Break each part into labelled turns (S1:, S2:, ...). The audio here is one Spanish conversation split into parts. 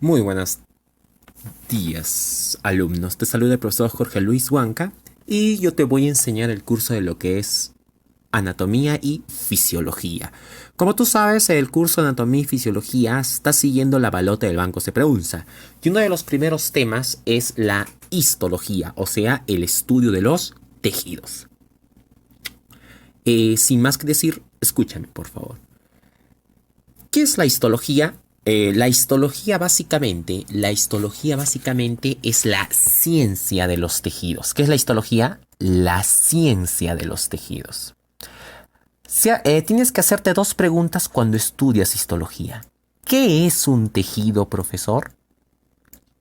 S1: Muy buenos días, alumnos. Te saluda el profesor Jorge Luis Huanca y yo te voy a enseñar el curso de lo que es anatomía y fisiología. Como tú sabes, el curso de anatomía y fisiología está siguiendo la balota del Banco se pregunta. Y uno de los primeros temas es la histología, o sea, el estudio de los tejidos. Sin más que decir, escúchame, por favor. ¿Qué es la histología? La histología básicamente es la ciencia de los tejidos. ¿Qué es la histología? La ciencia de los tejidos. Tienes que hacerte dos preguntas cuando estudias histología. ¿Qué es un tejido, profesor?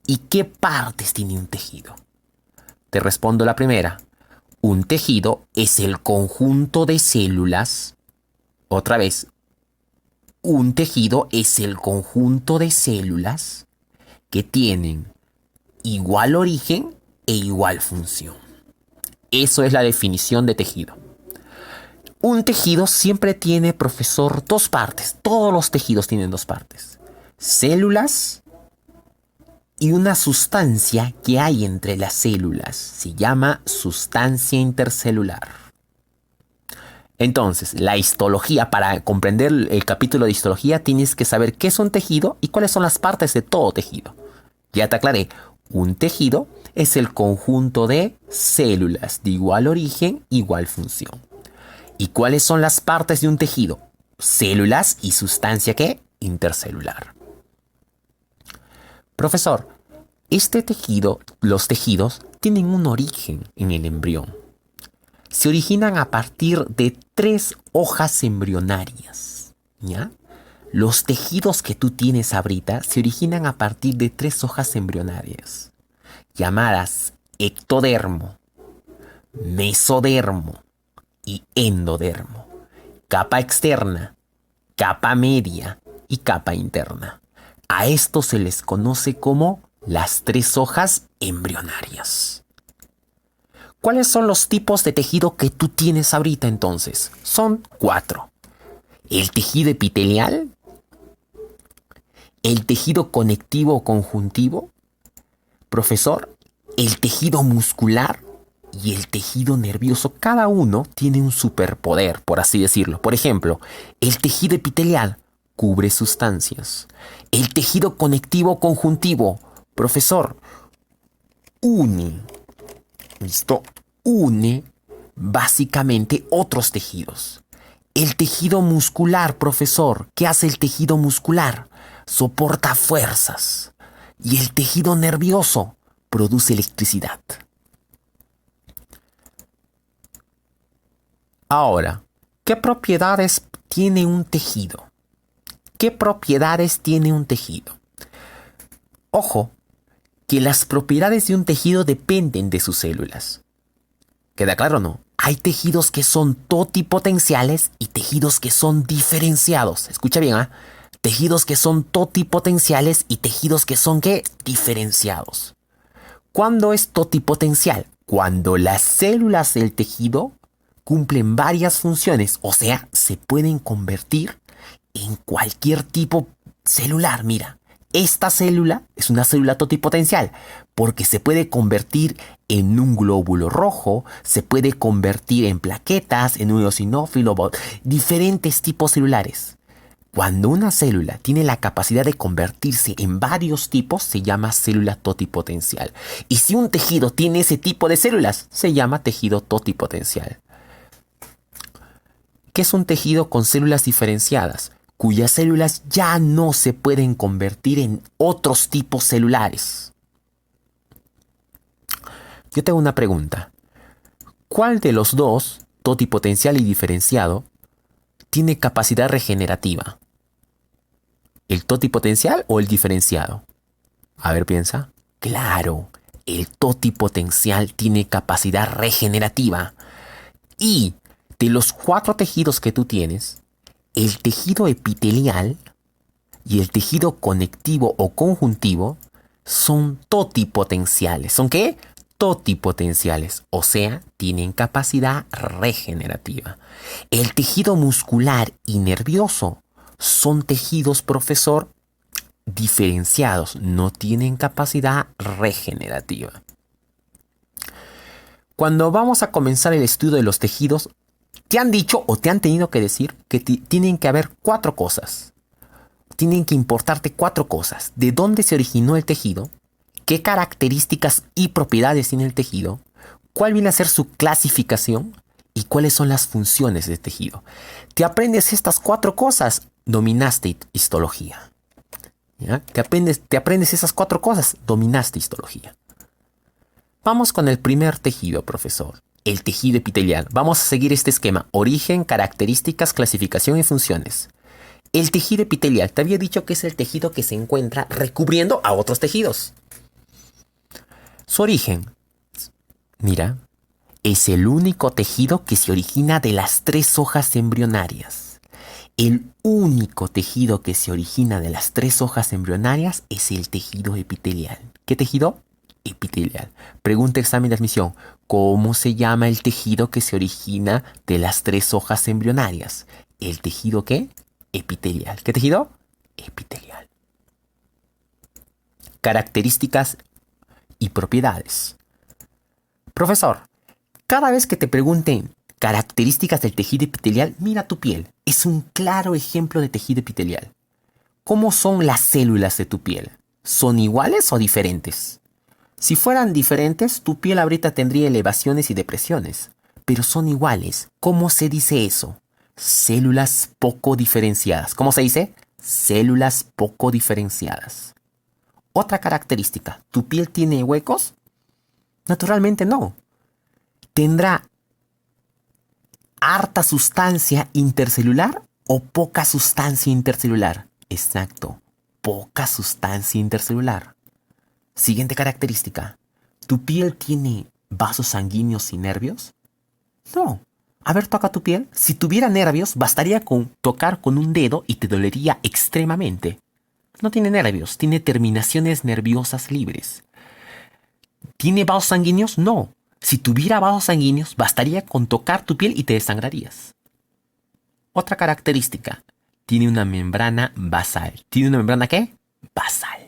S1: ¿Y qué partes tiene un tejido? Te respondo la primera. Un tejido es el conjunto de células. Otra vez, un tejido es el conjunto de células que tienen igual origen e igual función. Eso es la definición de tejido. Un tejido siempre tiene, profesor, dos partes. Todos los tejidos tienen dos partes. Células y una sustancia que hay entre las células. Se llama sustancia intercelular. Entonces, la histología, para comprender el capítulo de histología, tienes que saber qué es un tejido y cuáles son las partes de todo tejido. Ya te aclaré, un tejido es el conjunto de células de igual origen, igual función. ¿Y cuáles son las partes de un tejido? Células y sustancia ¿qué? Intercelular. Profesor, los tejidos tienen un origen en el embrión. Se originan a partir de tres hojas embrionarias, ¿ya? Los tejidos que tú tienes ahorita se originan a partir de tres hojas embrionarias, llamadas ectodermo, mesodermo y endodermo. Capa externa, capa media y capa interna. A esto se les conoce como las tres hojas embrionarias. ¿Cuáles son los tipos de tejido que tú tienes ahorita entonces? Son cuatro. El tejido epitelial, el tejido conectivo o conjuntivo, profesor, el tejido muscular y el tejido nervioso. Cada uno tiene un superpoder, por así decirlo. Por ejemplo, el tejido epitelial cubre sustancias. El tejido conectivo o conjuntivo, profesor, une. ¿Listo? Une básicamente otros tejidos. El tejido muscular, profesor, ¿qué hace el tejido muscular? Soporta fuerzas. Y el tejido nervioso produce electricidad. Ahora, ¿qué propiedades tiene un tejido? ¿Qué propiedades tiene un tejido? Ojo, que las propiedades de un tejido dependen de sus células. ¿Queda claro o no? Hay tejidos que son totipotenciales y tejidos que son diferenciados. Escucha bien, ¿ah? Tejidos que son totipotenciales y tejidos que son ¿qué? Diferenciados. ¿Cuándo es totipotencial? Cuando las células del tejido cumplen varias funciones, o sea, se pueden convertir en cualquier tipo celular. Mira, esta célula es una célula totipotencial porque se puede convertir en un glóbulo rojo, se puede convertir en plaquetas, en un eosinófilo, diferentes tipos celulares. Cuando una célula tiene la capacidad de convertirse en varios tipos, se llama célula totipotencial. Y si un tejido tiene ese tipo de células, se llama tejido totipotencial. ¿Qué es un tejido con células diferenciadas? Cuyas células ya no se pueden convertir en otros tipos celulares. Yo tengo una pregunta. ¿Cuál de los dos, totipotencial y diferenciado, tiene capacidad regenerativa? ¿El totipotencial o el diferenciado? A ver, piensa. Claro, el totipotencial tiene capacidad regenerativa. Y de los cuatro tejidos que tú tienes, el tejido epitelial y el tejido conectivo o conjuntivo son totipotenciales. ¿Son qué? Totipotenciales, o sea, tienen capacidad regenerativa. El tejido muscular y nervioso son tejidos, profesor, diferenciados, no tienen capacidad regenerativa. Cuando vamos a comenzar el estudio de los tejidos, te han dicho o te han tenido que decir que tienen que haber 4 cosas. Tienen que importarte 4 cosas. De dónde se originó el tejido, qué características y propiedades tiene el tejido, cuál viene a ser su clasificación y cuáles son las funciones del tejido. Te aprendes estas 4 cosas, dominaste histología. ¿Ya? Te aprendes esas 4 cosas, dominaste histología. Vamos con el primer tejido, profesor. El tejido epitelial. Vamos a seguir este esquema. Origen, características, clasificación y funciones. El tejido epitelial. Te había dicho que es el tejido que se encuentra recubriendo a otros tejidos. Su origen. Mira, es el único tejido que se origina de las 3 hojas embrionarias. El único tejido que se origina de las 3 hojas embrionarias es el tejido epitelial. ¿Qué tejido? Epitelial. Pregunta examen de admisión. ¿Cómo se llama el tejido que se origina de las 3 hojas embrionarias? ¿El tejido qué? Epitelial. ¿Qué tejido? Epitelial. Características y propiedades. Profesor, cada vez que te pregunten características del tejido epitelial, mira tu piel. Es un claro ejemplo de tejido epitelial. ¿Cómo son las células de tu piel? ¿Son iguales o diferentes? Si fueran diferentes, tu piel ahorita tendría elevaciones y depresiones. Pero son iguales. ¿Cómo se dice eso? Células poco diferenciadas. ¿Cómo se dice? Células poco diferenciadas. Otra característica. ¿Tu piel tiene huecos? Naturalmente no. ¿Tendrá harta sustancia intercelular o poca sustancia intercelular? Exacto. Poca sustancia intercelular. Siguiente característica. ¿Tu piel tiene vasos sanguíneos y nervios? No. A ver, toca tu piel. Si tuviera nervios, bastaría con tocar con un dedo y te dolería extremadamente. No tiene nervios, tiene terminaciones nerviosas libres. ¿Tiene vasos sanguíneos? No. Si tuviera vasos sanguíneos, bastaría con tocar tu piel y te desangrarías. Otra característica. Tiene una membrana basal. ¿Tiene una membrana qué? Basal.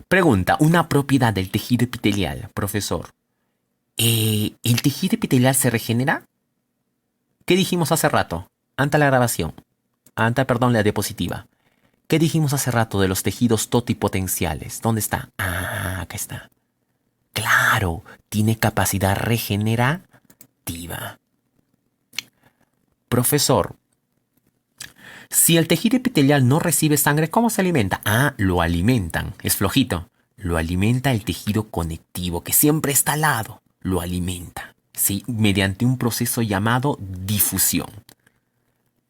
S1: Pregunta, una propiedad del tejido epitelial, profesor. ¿El tejido epitelial se regenera? ¿Qué dijimos hace rato? Ante la grabación. Perdón, la diapositiva. ¿Qué dijimos hace rato de los tejidos totipotenciales? ¿Dónde está? Ah, acá está. Claro, tiene capacidad regenerativa. Profesor, si el tejido epitelial no recibe sangre, ¿cómo se alimenta? Ah, lo alimentan. Es flojito. Lo alimenta el tejido conectivo, que siempre está al lado. Lo alimenta, ¿sí? Mediante un proceso llamado difusión.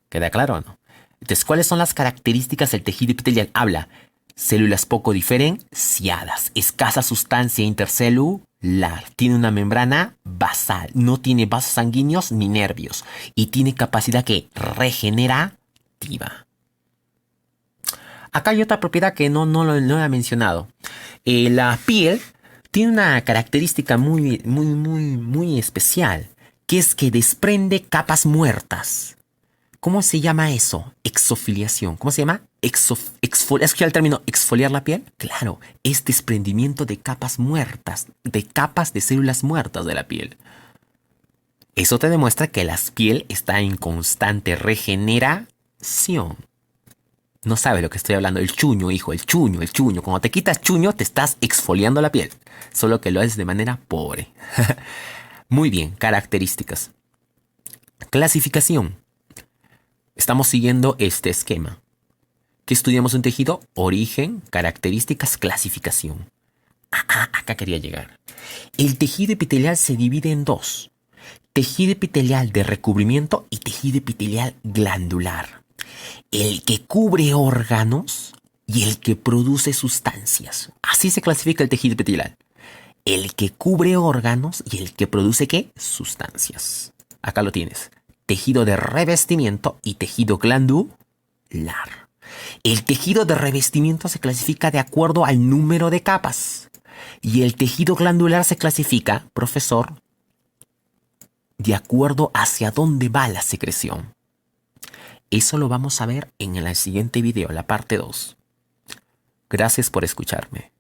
S1: ¿Queda claro o no? Entonces, ¿cuáles son las características del tejido epitelial? Habla. Células poco diferenciadas. Escasa sustancia intercelular. Tiene una membrana basal. No tiene vasos sanguíneos ni nervios. Y tiene capacidad que regenera. Acá hay otra propiedad que no lo he mencionado. La piel tiene una característica muy especial, que es que desprende capas muertas. ¿Cómo se llama eso? Exfoliación. ¿Cómo se llama? ¿Has escuchado el término exfoliar la piel? Claro, es desprendimiento de capas muertas, de capas de células muertas de la piel. Eso te demuestra que la piel está en constante regeneración. No sabe lo que estoy hablando. El chuño, hijo, el chuño. Cuando te quitas chuño, te estás exfoliando la piel. Solo que lo haces de manera pobre. Muy bien, características. Clasificación. Estamos siguiendo este esquema. ¿Qué estudiamos un tejido? Origen, características, clasificación. Acá quería llegar. El tejido epitelial se divide en 2. Tejido epitelial de recubrimiento y tejido epitelial glandular. El que cubre órganos y el que produce sustancias. Así se clasifica el tejido epitelial. El que cubre órganos y el que produce ¿qué? Sustancias. Acá lo tienes. Tejido de revestimiento y tejido glandular. El tejido de revestimiento se clasifica de acuerdo al número de capas. Y el tejido glandular se clasifica, profesor, de acuerdo hacia dónde va la secreción. Eso lo vamos a ver en el siguiente video, la parte 2. Gracias por escucharme.